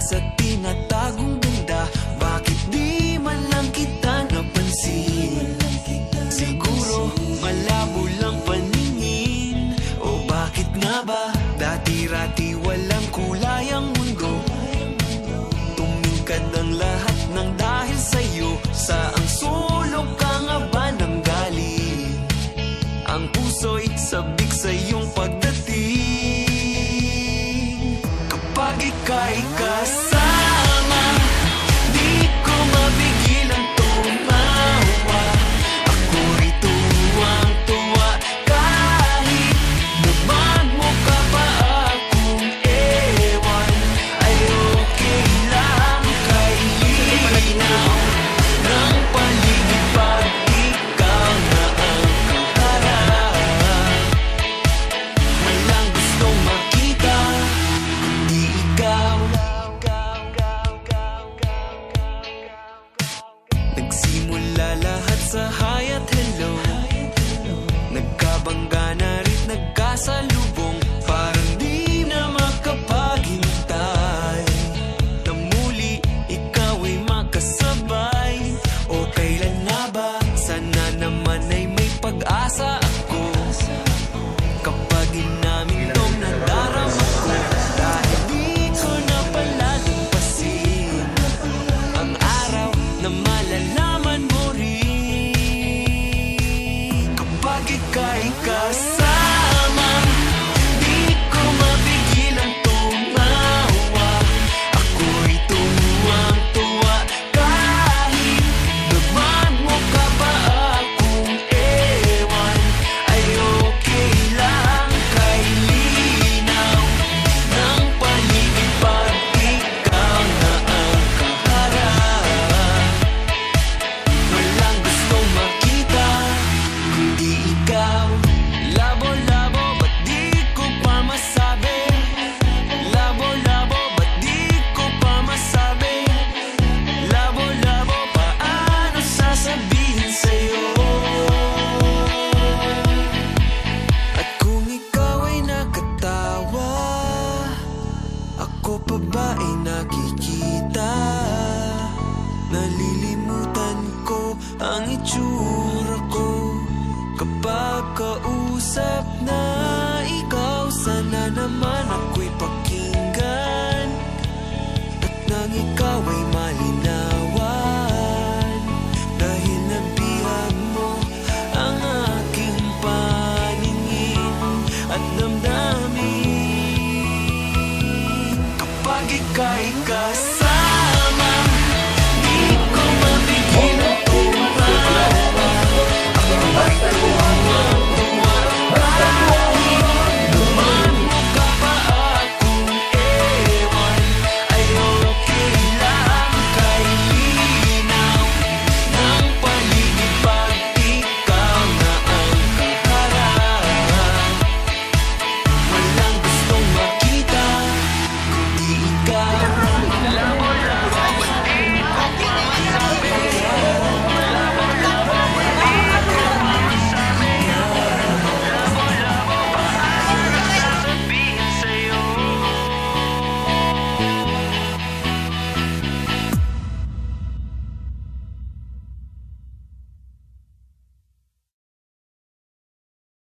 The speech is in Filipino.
sa tinatagong ganda. Bakit di man lang kita napansin? Siguro malabo lang paningin, o bakit nga ba dati-rati walang kulay ang mundo? Tumingkad ang lahat ng dahil sa'yo. Saang sulok ka nga ba nang galing? Ang puso'y sabik sa iyong pag